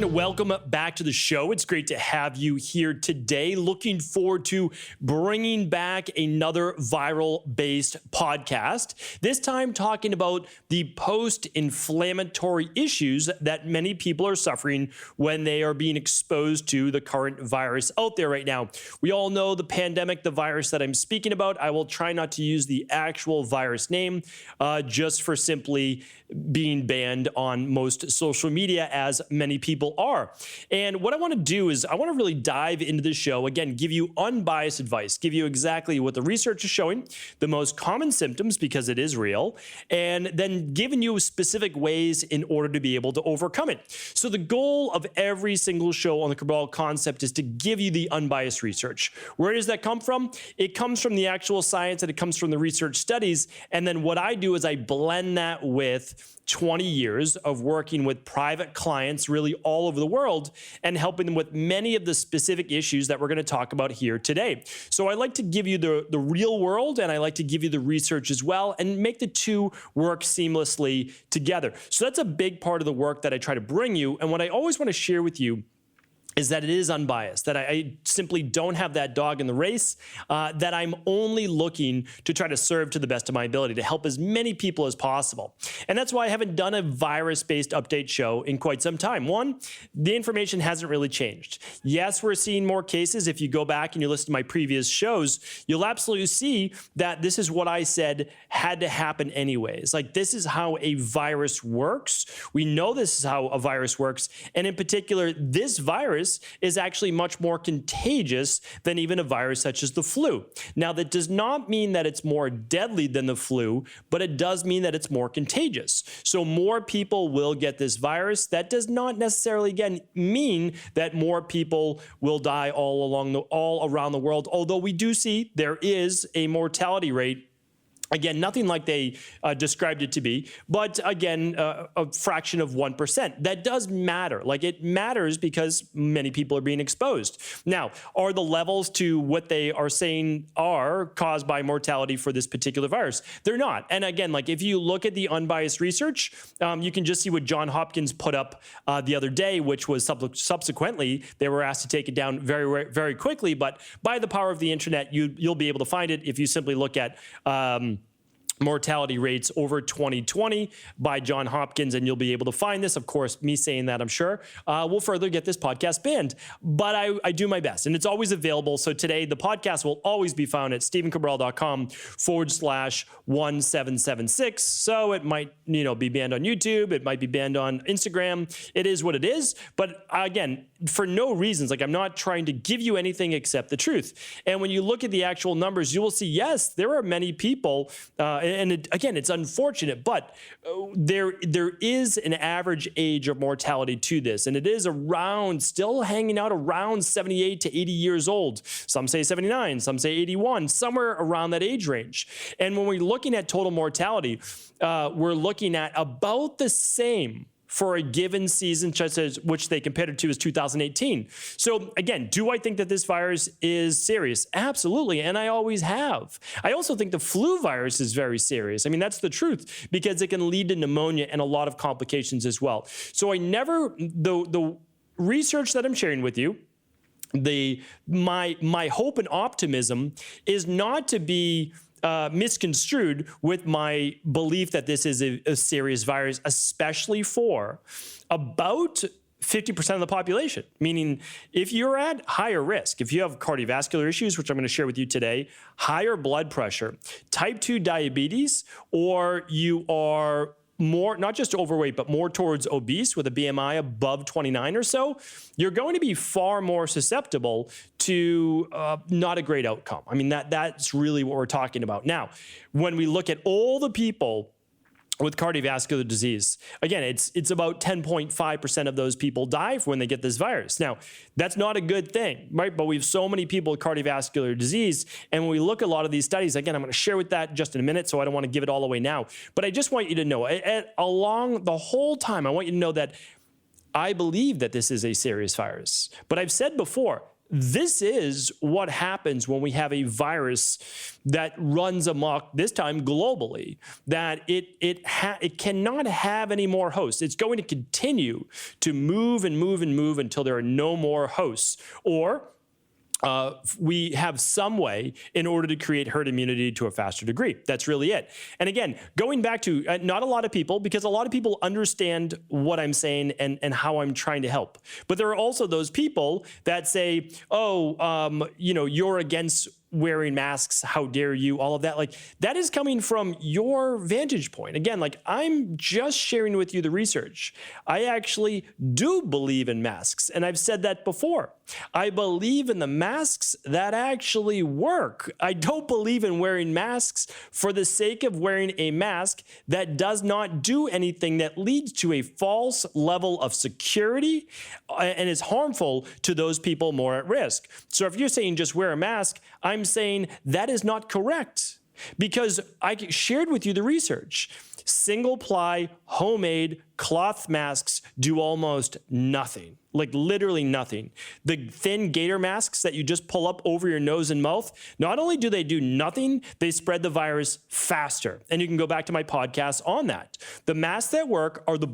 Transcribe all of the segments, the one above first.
everyone. Welcome back to the show. It's great to have you here today. Looking forward to bringing back another viral-based podcast. This time talking about the post-inflammatory issues that many people are suffering when they are being exposed to the current virus out there right now. We all know the pandemic, the virus that I'm speaking about. I will try not to use the actual virus name just for simply being banned on most social media, as many people are. And what I want to do is I want to really dive into the show, again, give you unbiased advice, give you exactly what the research is showing, the most common symptoms, because it is real, and then giving you specific ways in order to be able to overcome it. So the goal of every single show on the Cabral concept is to give you the unbiased research. Where does that come from? It comes from the actual science, and it comes from the research studies. And then what I do is I blend that with 20 years of working with private clients really all over the world and helping them with many of the specific issues that we're going to talk about here today. So I like to give you the real world, and I like to give you the research as well, and make the two work seamlessly together. So that's a big part of the work that I try to bring you. And what I always want to share with you is that it is unbiased, that I simply don't have that dog in the race, that I'm only looking to try to serve to the best of my ability to help as many people as possible. And that's why I haven't done a virus-based update show in quite some time. One, the information hasn't really changed. Yes, we're seeing more cases. If you go back and you listen to my previous shows, you'll absolutely see that this is what I said had to happen anyways. Like, this is how a virus works. We know this is how a virus works. And in particular, this virus is actually much more contagious than even a virus such as the flu. Now, that does not mean that it's more deadly than the flu, but it does mean that it's more contagious. So more people will get this virus. That does not necessarily, again, mean that more people will die all around the world, although we do see there is a mortality rate. Again, nothing like they described it to be, but again, a fraction of 1%. That does matter. Like, it matters because many people are being exposed. Now, are the levels to what they are saying are caused by mortality for this particular virus? They're not. And again, like, if you look at the unbiased research, you can just see what Johns Hopkins put up the other day, which was subsequently, they were asked to take it down very, very quickly. But by the power of the internet, you'll be able to find it if you simply look at mortality rates over 2020 by Johns Hopkins, and you'll be able to find this. Of course, me saying that, I'm sure, will further get this podcast banned, but I do my best, and it's always available. So today, the podcast will always be found at stephencabral.com/1776. So it might, be banned on YouTube. It might be banned on Instagram. It is what it is. But again, for no reasons, like, I'm not trying to give you anything except the truth. And when you look at the actual numbers, you will see, yes, there are many people, again, it's unfortunate, but there is an average age of mortality to this, and it is still hanging out around 78 to 80 years old. Some say 79, some say 81, somewhere around that age range. And when we're looking at total mortality, we're looking at about the same for a given season, such as which they compared it to as 2018. So again, do I think that this virus is serious? Absolutely, and I always have. I also think the flu virus is very serious. I mean, that's the truth, because it can lead to pneumonia and a lot of complications as well. So the research that I'm sharing with you, my hope and optimism is not to be misconstrued with my belief that this is a serious virus, especially for about 50% of the population, meaning if you're at higher risk, if you have cardiovascular issues, which I'm going to share with you today, higher blood pressure, type 2 diabetes, or you are more, not just overweight, but more towards obese with a BMI above 29 or so, you're going to be far more susceptible to not a great outcome. I mean, that's really what we're talking about. Now, when we look at all the people with cardiovascular disease, again, it's about 10.5% of those people die when they get this virus. Now, that's not a good thing, right? But we have so many people with cardiovascular disease. And when we look at a lot of these studies, again, I'm going to share with that just in a minute, so I don't want to give it all away now. But I just want you to know, along the whole time, I want you to know that I believe that this is a serious virus. But I've said before, this is what happens when we have a virus that runs amok, this time globally, that it cannot have any more hosts. It's going to continue to move and move and move until there are no more hosts, or we have some way in order to create herd immunity to a faster degree. That's really it. And again, going back to not a lot of people, because a lot of people understand what I'm saying and how I'm trying to help. But there are also those people that say, oh, you're against wearing masks, how dare you, all of that. Like, that is coming from your vantage point. Again, like, I'm just sharing with you the research. I actually do believe in masks, and I've said that before. I believe in the masks that actually work. I don't believe in wearing masks for the sake of wearing a mask that does not do anything, that leads to a false level of security and is harmful to those people more at risk. So if you're saying just wear a mask, I'm saying that is not correct, because I shared with you the research. Single-ply, homemade cloth masks do almost nothing, like literally nothing. The thin gator masks that you just pull up over your nose and mouth, not only do they do nothing, they spread the virus faster. And you can go back to my podcast on that. The masks that work are the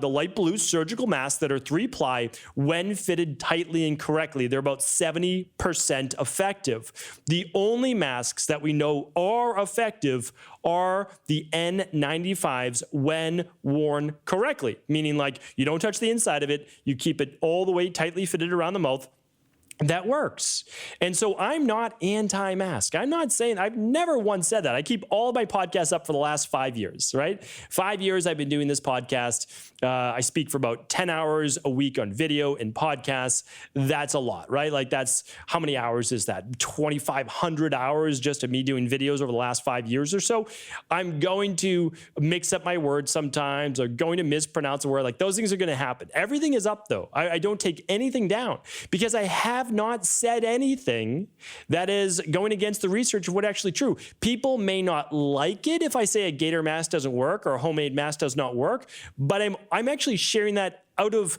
light blue surgical masks that are 3-ply when fitted tightly and correctly. They're about 70% effective. The only masks that we know are effective are the N95s when worn correctly, meaning like you don't touch the inside of it, you keep it all the way tightly fitted around the mouth. That works. And so I'm not anti-mask. I'm not saying, I've never once said that. I keep all of my podcasts up for the last 5 years, right? 5 years I've been doing this podcast. I speak for about 10 hours a week on video and podcasts. That's a lot, right? Like, that's, how many hours is that? 2,500 hours just of me doing videos over the last 5 years or so. I'm going to mix up my words sometimes, or going to mispronounce a word. Like, those things are going to happen. Everything is up though. I don't take anything down, because I have not said anything that is going against the research of what actually true. People may not like it if I say a gator mask doesn't work or a homemade mask does not work, but I'm actually sharing that out of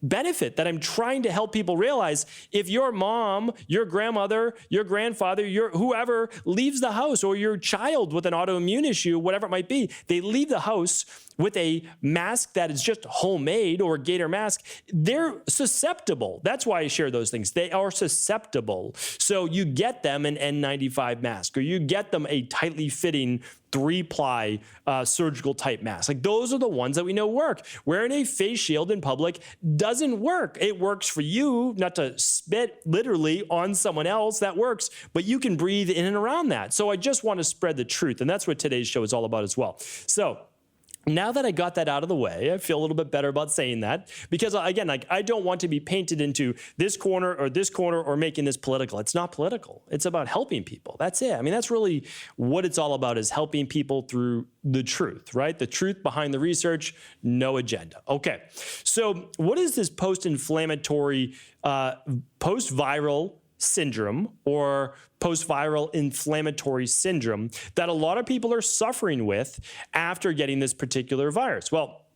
benefit, that I'm trying to help people realize. If your mom, your grandmother, your grandfather, your whoever leaves the house, or your child with an autoimmune issue, whatever it might be, they leave the house with a mask that is just homemade, or a gator mask, they're susceptible. That's why I share those things. They are susceptible. So you get them an N95 mask, or you get them a tightly fitting 3-ply surgical type mask. Like, those are the ones that we know work. Wearing a face shield in public doesn't work. It works for you, not to spit literally on someone else, that works, but you can breathe in and around that. So I just want to spread the truth, and that's what today's show is all about as well. So now that I got that out of the way, I feel a little bit better about saying that, because again, like, I don't want to be painted into this corner or making this political. It's not political. It's about helping people. That's it. I mean, that's really what it's all about, is helping people through the truth, right? The truth behind the research, no agenda. Okay. So what is this post-inflammatory, post-viral syndrome, or post-viral inflammatory syndrome, that a lot of people are suffering with after getting this particular virus? Well,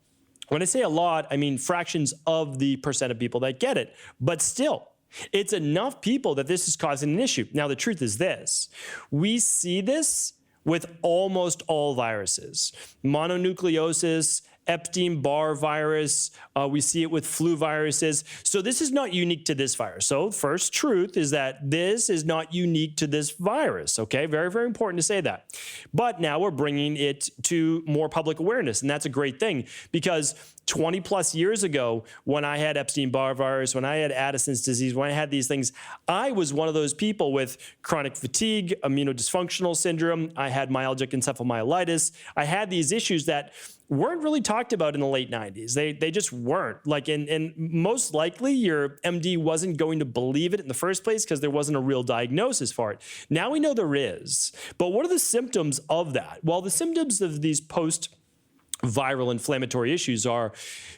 when I say a lot, I mean fractions of the percent of people that get it, but still, it's enough people that this is causing an issue. Now, the truth is this: we see this with almost all viruses. Mononucleosis, Epstein-Barr virus, we see it with flu viruses. So this is not unique to this virus. So first truth is that this is not unique to this virus, okay? Very, very important to say that. But now we're bringing it to more public awareness, and that's a great thing, because 20 plus years ago, when I had Epstein-Barr virus, when I had Addisons disease, when I had these things, I was one of those people with chronic fatigue, immunodysfunctional syndrome. I had myalgic encephalomyelitis. I had these issues that weren't really talked about in the late 90s. They just weren't. Like, and most likely your MD wasn't going to believe it in the first place, because there wasn't a real diagnosis for it. Now we know there is. But what are the symptoms of that? Well, the symptoms of these post-viral inflammatory issues are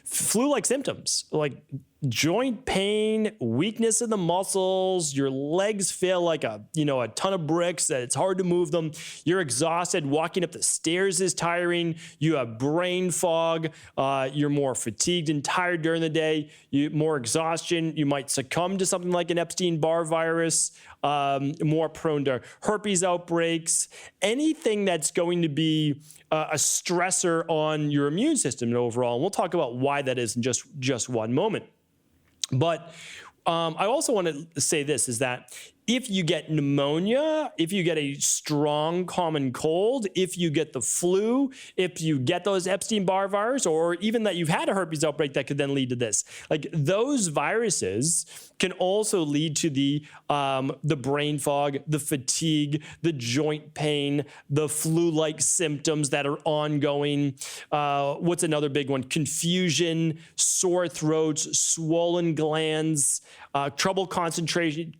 flu-like symptoms, like joint pain, weakness in the muscles, your legs feel like a ton of bricks, that it's hard to move them. You're exhausted. Walking up the stairs is tiring. You have brain fog. You're more fatigued and tired during the day. More exhaustion. You might succumb to something like an Epstein-Barr virus. More prone to herpes outbreaks. Anything that's going to be a stressor on your immune system overall. And we'll talk about why that is in just one moment. But I also want to say this, is that if you get pneumonia, if you get a strong common cold, if you get the flu, if you get those Epstein-Barr virus, or even that you've had a herpes outbreak that could then lead to this, like those viruses can also lead to the brain fog, the fatigue, the joint pain, the flu-like symptoms that are ongoing. What's another big one? Confusion, sore throats, swollen glands, trouble concentrating,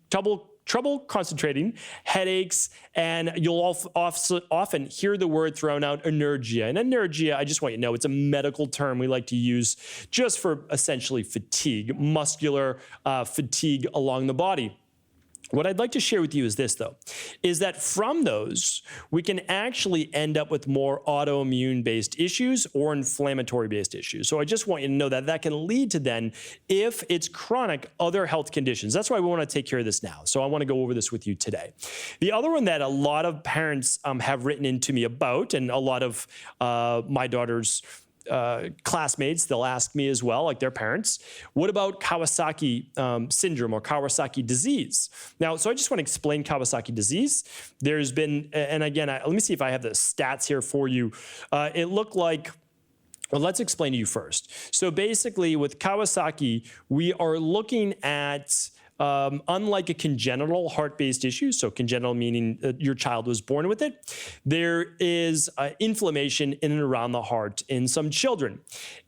headaches, and you'll often hear the word thrown out, anergia. And anergia, I just want you to know, it's a medical term we like to use just for essentially fatigue, muscular fatigue along the body. What I'd like to share with you is this, though, is that from those, we can actually end up with more autoimmune-based issues or inflammatory-based issues. So I just want you to know that that can lead to then, if it's chronic, other health conditions. That's why we want to take care of this now. So I want to go over this with you today. The other one that a lot of parents have written into me about, and a lot of my daughter's classmates, they'll ask me as well, like their parents, what about Kawasaki syndrome or Kawasaki disease? Now, so I just want to explain Kawasaki disease. There's been, and again, let me see if I have the stats here for you. It looked like, well, let's explain to you first. So basically with Kawasaki, we are looking at unlike a congenital heart-based issue, so congenital meaning your child was born with it, there is inflammation in and around the heart in some children.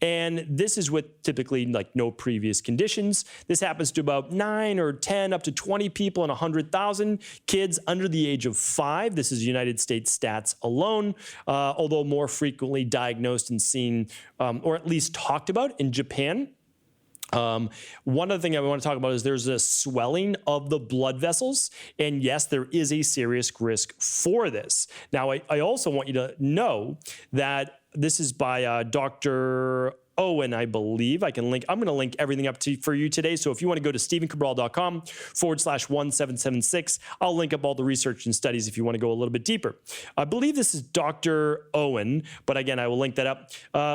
And this is with typically like no previous conditions. This happens to about 9 or 10, up to 20 people in 100,000 kids under the age of 5. This is United States stats alone, although more frequently diagnosed and seen, or at least talked about in Japan. One other thing I want to talk about is there's a swelling of the blood vessels. And yes, there is a serious risk for this. Now, I also want you to know that this is by Dr. Owen, I believe. I'm going to link everything up for you today. So if you want to go to stephencabral.com/1776, I'll link up all the research and studies if you want to go a little bit deeper. I believe this is Dr. Owen, but again, I will link that up,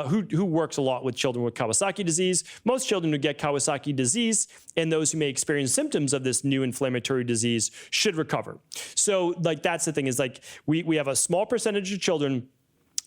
who works a lot with children with Kawasaki disease. Most children who get Kawasaki disease and those who may experience symptoms of this new inflammatory disease should recover. So like that's the thing, is like we have a small percentage of children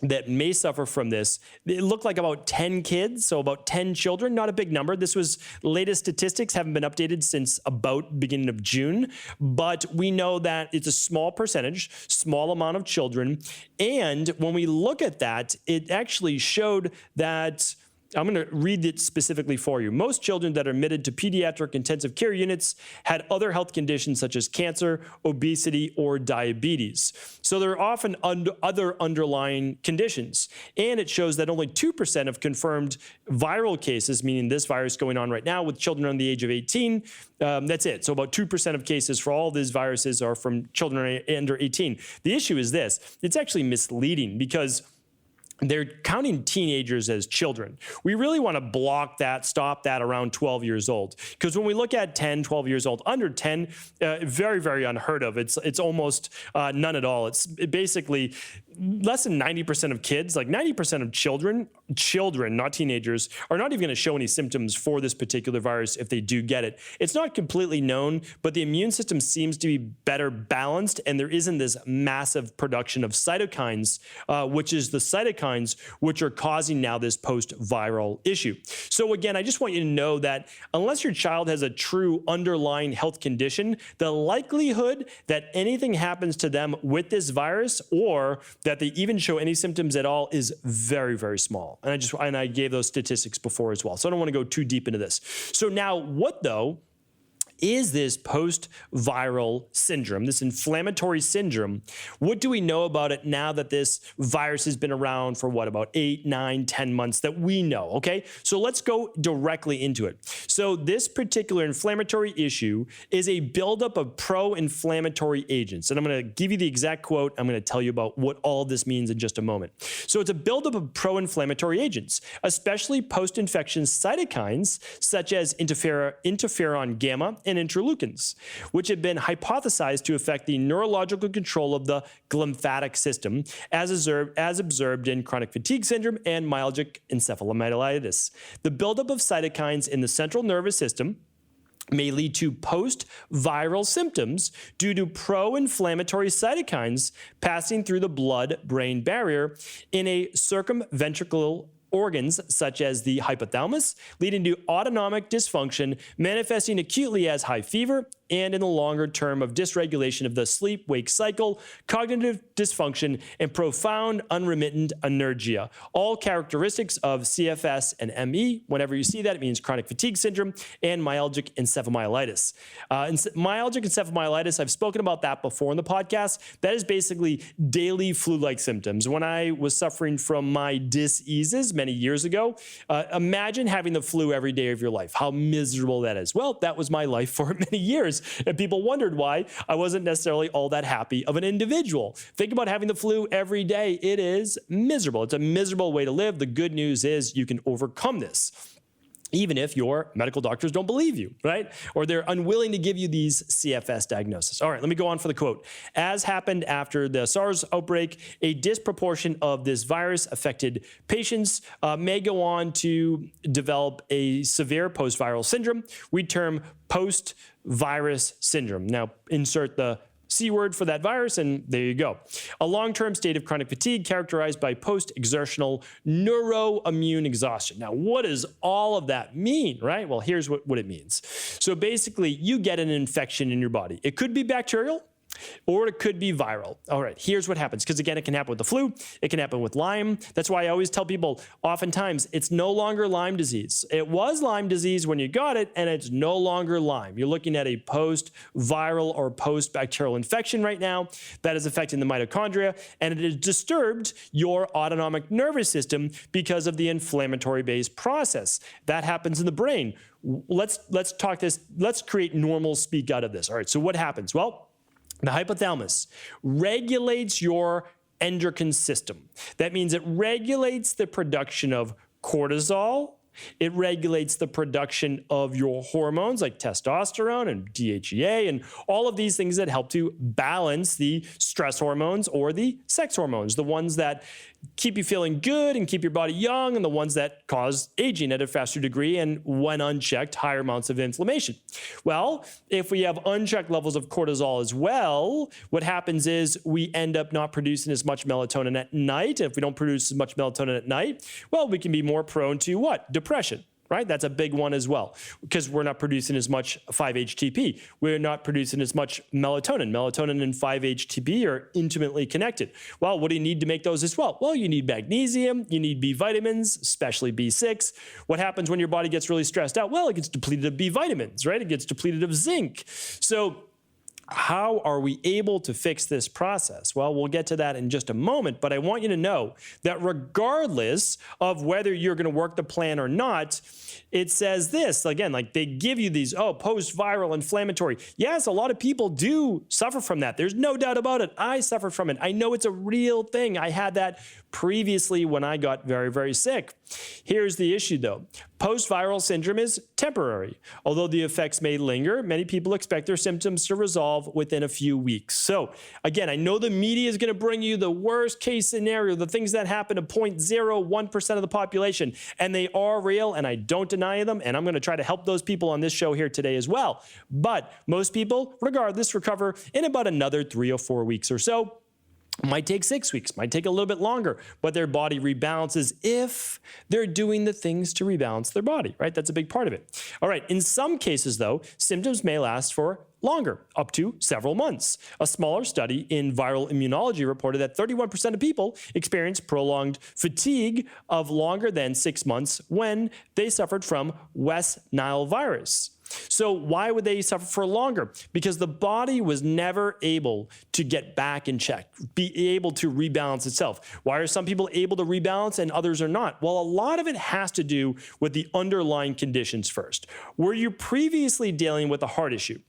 that may suffer from this. It looked like about 10 kids, so about 10 children, not a big number. This was latest statistics, haven't been updated since about beginning of June, but we know that it's a small percentage, small amount of children. And when we look at that, it actually showed that, I'm going to read it specifically for you. Most children that are admitted to pediatric intensive care units had other health conditions such as cancer, obesity, or diabetes. So there are often other underlying conditions. And it shows that only 2% of confirmed viral cases, meaning this virus going on right now with children under the age of 18, that's it. So about 2% of cases for all these viruses are from children under 18. The issue is this. It's actually misleading because they're counting teenagers as children. We really want to block that, stop that around 12 years old. Because when we look at 10, 12 years old, under 10, very, very unheard of. It's almost none at all. It's basically less than 90% of kids, like 90% of children, not teenagers, are not even going to show any symptoms for this particular virus if they do get it. It's not completely known, but the immune system seems to be better balanced, and there isn't this massive production of cytokines, which is the cytokines which are causing now this post-viral issue. So again, I just want you to know that unless your child has a true underlying health condition, the likelihood that anything happens to them with this virus or that they even show any symptoms at all is very, very small. And I gave those statistics before as well. So I don't want to go too deep into this. So now what though is this post-viral syndrome, this inflammatory syndrome? What do we know about it now that this virus has been around for what, about 8, 9, 10 months that we know, okay? So let's go directly into it. So this particular inflammatory issue is a buildup of pro-inflammatory agents. And I'm going to give you the exact quote. I'm going to tell you about what all of this means in just a moment. So it's a buildup of pro-inflammatory agents, especially post-infection cytokines such as interferon gamma and interleukins, which have been hypothesized to affect the neurological control of the glymphatic system, as observed in chronic fatigue syndrome and myalgic encephalomyelitis. The buildup of cytokines in the central nervous system may lead to post-viral symptoms due to pro-inflammatory cytokines passing through the blood-brain barrier in a circumventricular organs such as the hypothalamus, leading to autonomic dysfunction, manifesting acutely as high fever, and in the longer term of dysregulation of the sleep-wake cycle, cognitive dysfunction, and profound unremittent anergia. All characteristics of CFS and ME. Whenever you see that, it means chronic fatigue syndrome and myalgic encephalomyelitis. Myalgic encephalomyelitis, I've spoken about that before in the podcast. That is basically daily flu-like symptoms. When I was suffering from my diseases many years ago, imagine having the flu every day of your life. How miserable that is. Well, that was my life for many years. And people wondered why I wasn't necessarily all that happy of an individual. Think about having the flu every day. It is miserable. It's a miserable way to live. The good news is you can overcome this, even if your medical doctors don't believe you, right? Or they're unwilling to give you these CFS diagnoses. All right, let me go on for the quote. As happened after the SARS outbreak, a disproportion of this virus affected patients may go on to develop a severe post-viral syndrome we term post-virus syndrome. Now, insert the C word for that virus, and there you go. A long-term state of chronic fatigue characterized by post-exertional neuroimmune exhaustion. Now, what does all of that mean, right? Well, here's what it means. So basically, you get an infection in your body. It could be bacterial, or it could be viral. All right, here's what happens. Because again, it can happen with the flu. It can happen with Lyme. That's why I always tell people, oftentimes, it's no longer Lyme disease. It was Lyme disease when you got it, and it's no longer Lyme. You're looking at a post-viral or post-bacterial infection right now that is affecting the mitochondria, and it has disturbed your autonomic nervous system because of the inflammatory-based process. That happens in the brain. Let's talk this. Let's create normal speak out of this. All right, so what happens? Well, the hypothalamus regulates your endocrine system. That means it regulates the production of cortisol. It regulates the production of your hormones like testosterone and DHEA and all of these things that help to balance the stress hormones or the sex hormones, the ones that keep you feeling good and keep your body young, and the ones that cause aging at a faster degree and, when unchecked, higher amounts of inflammation. Well, if we have unchecked levels of cortisol as well, what happens is we end up not producing as much melatonin at night. And if we don't produce as much melatonin at night, well, we can be more prone to what? Depression. Right? That's a big one as well, because we're not producing as much 5-HTP. We're not producing as much melatonin. Melatonin and 5-HTP are intimately connected. Well, what do you need to make those as well? Well, you need magnesium, you need B vitamins, especially B6. What happens when your body gets really stressed out? Well, it gets depleted of B vitamins, right? It gets depleted of zinc. So how are we able to fix this process? Well, we'll get to that in just a moment, but I want you to know that regardless of whether you're going to work the plan or not, it says this, again, like they give you these, post-viral inflammatory. Yes, a lot of people do suffer from that. There's no doubt about it. I suffer from it. I know it's a real thing. I had that previously when I got very, very sick. Here's the issue though. Post-viral syndrome is temporary. Although the effects may linger, many people expect their symptoms to resolve within a few weeks. So again, I know the media is going to bring you the worst case scenario, the things that happen to 0.01% of the population, and they are real, and I don't deny them, and I'm going to try to help those people on this show here today as well. But most people, regardless, recover in about another 3 or 4 weeks or so. Might take 6 weeks, might take a little bit longer, but their body rebalances if they're doing the things to rebalance their body, right? That's a big part of it. All right, in some cases though, symptoms may last for longer, up to several months. A smaller study in viral immunology reported that 31% of people experience prolonged fatigue of longer than 6 months when they suffered from West Nile virus. So why would they suffer for longer? Because the body was never able to get back in check, be able to rebalance itself. Why are some people able to rebalance and others are not? Well, a lot of it has to do with the underlying conditions first. Were you previously dealing with a heart issue?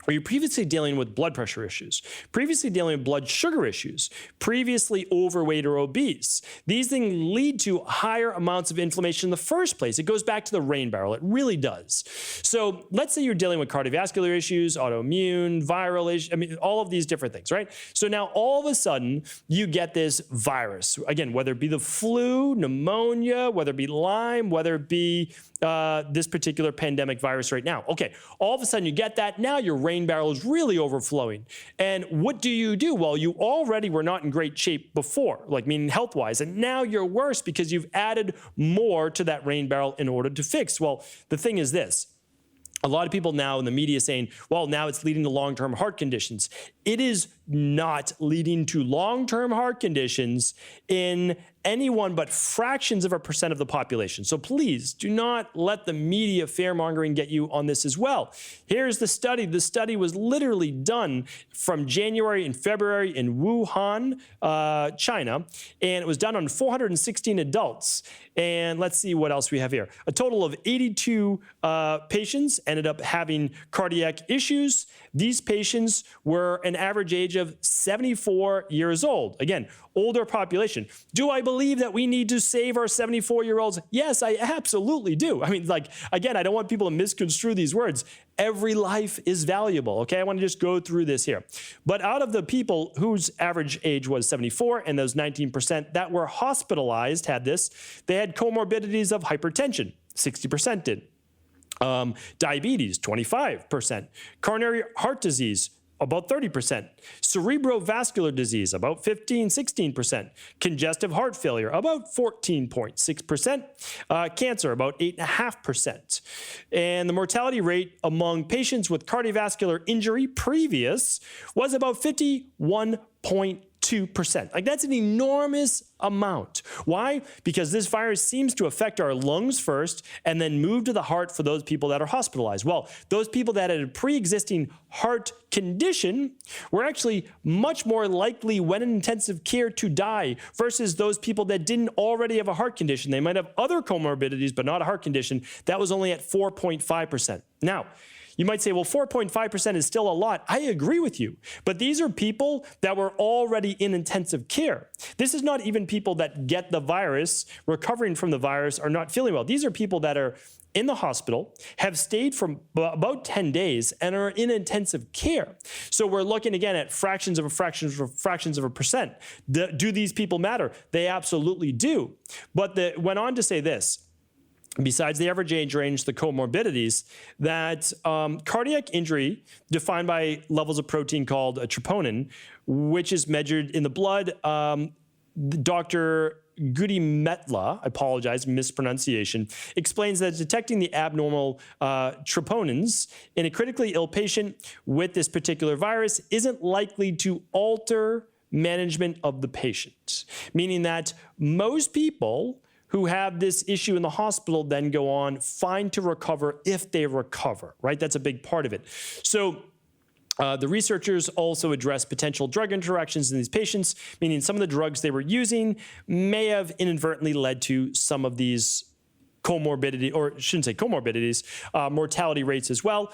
Were you previously dealing with blood pressure issues? Previously dealing with blood sugar issues? Previously overweight or obese? These things lead to higher amounts of inflammation in the first place. It goes back to the rain barrel. It really does. So let's say you're dealing with cardiovascular issues, autoimmune, viral issues, I mean, all of these different things, right? So now all of a sudden you get this virus. Again, whether it be the flu, pneumonia, whether it be Lyme, whether it be this particular pandemic virus right now. Okay, all of a sudden you get that. Now your rain barrel is really overflowing. And what do? Well, you already were not in great shape before, like meaning health-wise, and now you're worse because you've added more to that rain barrel in order to fix. Well, the thing is this. A lot of people now in the media saying, well, now it's leading to long-term heart conditions. It is not leading to long-term heart conditions in anyone but fractions of a percent of the population. So please do not let the media fear-mongering get you on this as well. Here's the study. The study was literally done from January and February in Wuhan, China, and it was done on 416 adults. And let's see what else we have here. A total of 82 patients ended up having cardiac issues. These patients were an average age of 74 years old. Again, older population. Do I believe that we need to save our 74-year-olds? Yes, I absolutely do. I mean, like, again, I don't want people to misconstrue these words. Every life is valuable, okay? I want to just go through this here. But out of the people whose average age was 74 and those 19% that were hospitalized had this, they had comorbidities of hypertension, 60% did. Diabetes, 25%. Coronary heart disease, about 30%. Cerebrovascular disease, about 16%. Congestive heart failure, about 14.6%. Cancer, about 8.5%. And the mortality rate among patients with cardiovascular injury previous was about 51.2%. Like, that's an enormous amount. Why? Because this virus seems to affect our lungs first and then move to the heart for those people that are hospitalized. Well, those people that had a pre-existing heart condition were actually much more likely when in intensive care to die versus those people that didn't already have a heart condition. They might have other comorbidities, but not a heart condition. That was only at 4.5%. Now, you might say, well, 4.5% is still a lot. I agree with you. But these are people that were already in intensive care. This is not even people that get the virus, recovering from the virus, are not feeling well. These are people that are in the hospital, have stayed for about 10 days, and are in intensive care. So we're looking again at fractions of a percent. Do these people matter? They absolutely do. But went on to say this. Besides the average age range, the comorbidities, that cardiac injury defined by levels of protein called a troponin, which is measured in the blood. Dr. Gudimetla, I apologize, mispronunciation, explains that detecting the abnormal troponins in a critically ill patient with this particular virus isn't likely to alter management of the patient, meaning that most people who have this issue in the hospital then go on fine to recover if they recover, right? That's a big part of it. So the researchers also address potential drug interactions in these patients, meaning some of the drugs they were using may have inadvertently led to some of these comorbidity, or shouldn't say comorbidities, mortality rates as well,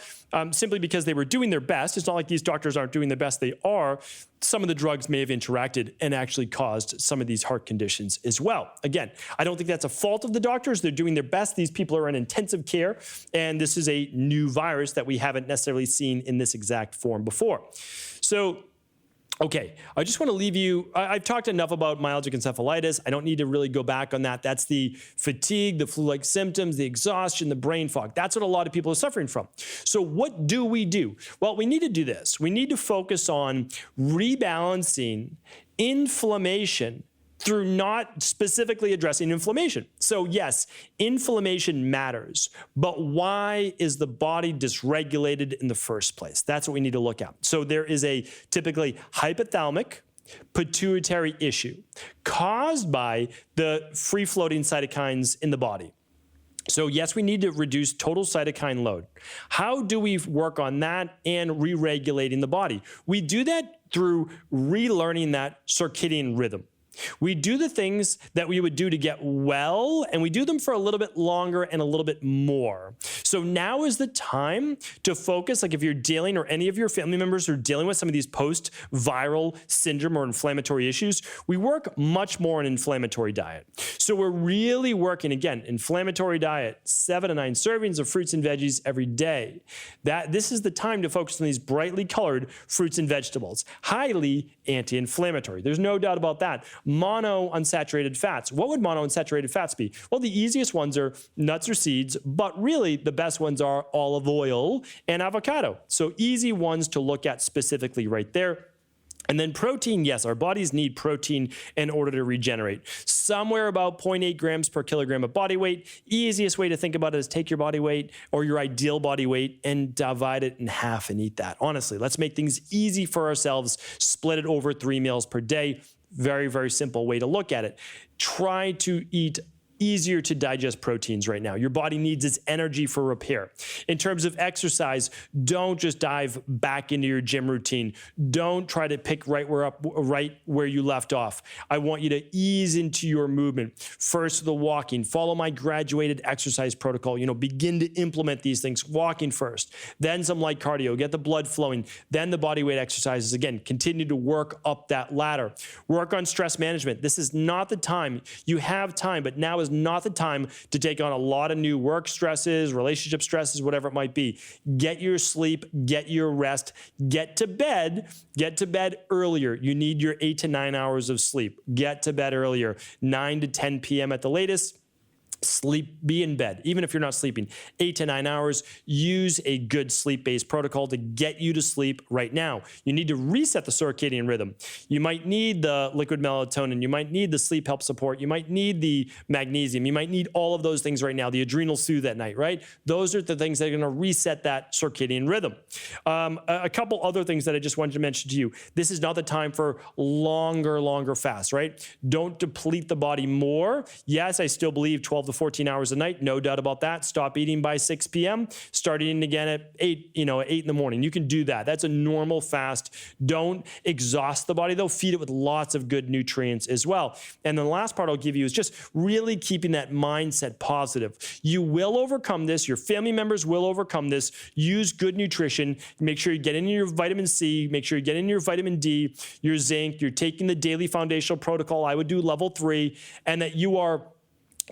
simply because they were doing their best. It's not like these doctors aren't doing their best. They are. Some of the drugs may have interacted and actually caused some of these heart conditions as well. Again, I don't think that's a fault of the doctors. They're doing their best. These people are in intensive care, and this is a new virus that we haven't necessarily seen in this exact form before. So, okay, I just want to leave you, I've talked enough about myalgic encephalitis. I don't need to really go back on that. That's the fatigue, the flu-like symptoms, the exhaustion, the brain fog. That's what a lot of people are suffering from. So what do? Well, we need to do this. We need to focus on rebalancing inflammation through not specifically addressing inflammation. So yes, inflammation matters, but why is the body dysregulated in the first place? That's what we need to look at. So there is a typically hypothalamic pituitary issue caused by the free-floating cytokines in the body. So yes, we need to reduce total cytokine load. How do we work on that and re-regulating the body? We do that through relearning that circadian rhythm. We do the things that we would do to get well, and we do them for a little bit longer and a little bit more. So now is the time to focus, like if you're dealing, or any of your family members are dealing with some of these post-viral syndrome or inflammatory issues, we work much more on inflammatory diet. So we're really working, again, inflammatory diet, 7 to 9 servings of fruits and veggies every day. This is the time to focus on these brightly colored fruits and vegetables, highly anti-inflammatory. There's no doubt about that. Monounsaturated fats. What would monounsaturated fats be? Well, the easiest ones are nuts or seeds, but really the best ones are olive oil and avocado. So easy ones to look at specifically right there. And then protein, yes, our bodies need protein in order to regenerate. Somewhere about 0.8 grams per kilogram of body weight. Easiest way to think about it is take your body weight or your ideal body weight and divide it in half and eat that. Honestly, let's make things easy for ourselves. Split it over 3 meals per day. Very, very simple way to look at it. Try to eat easier to digest proteins right now. Your body needs its energy for repair. In terms of exercise, don't just dive back into your gym routine. Don't try to pick right where you left off. I want you to ease into your movement. First, the walking. Follow my graduated exercise protocol. Begin to implement these things. Walking first, then some light cardio. Get the blood flowing. Then the body weight exercises. Again, continue to work up that ladder. Work on stress management. This is not the time. You have time, but now is not the time to take on a lot of new work stresses, relationship stresses, whatever it might be. Get your sleep, get your rest, get to bed earlier. You need your 8 to 9 hours of sleep. Get to bed earlier, 9 to 10 p.m. at the latest. Sleep, be in bed, even if you're not sleeping, 8 to 9 hours. Use a good sleep-based protocol to get you to sleep right now. You need to reset the circadian rhythm. You might need the liquid melatonin. You might need the sleep help support. You might need the magnesium. You might need all of those things right now, the adrenal soothe at night, right? Those are the things that are going to reset that circadian rhythm. A couple other things that I just wanted to mention to you. This is not the time for longer fasts, right? Don't deplete the body more. Yes, I still believe 12 to 14 hours a night, no doubt about that. Stop eating by 6 p.m. Start eating again at 8 in the morning. You can do that. That's a normal fast. Don't exhaust the body though. Feed it with lots of good nutrients as well. And the last part I'll give you is just really keeping that mindset positive. You will overcome this. Your family members will overcome this. Use good nutrition. Make sure you get in your vitamin C. Make sure you get in your vitamin D, your zinc. You're taking the daily foundational protocol. I would do level 3, and that you are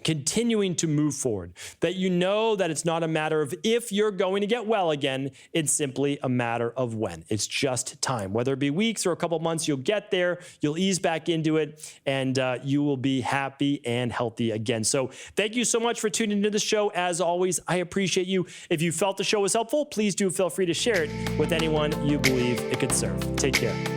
continuing to move forward, that you know that it's not a matter of if you're going to get well again, it's simply a matter of when. It's just time. Whether it be weeks or a couple months, you'll get there, you'll ease back into it, and you will be happy and healthy again. So thank you so much for tuning into the show. As always, I appreciate you. If you felt the show was helpful, please do feel free to share it with anyone you believe it could serve. Take care.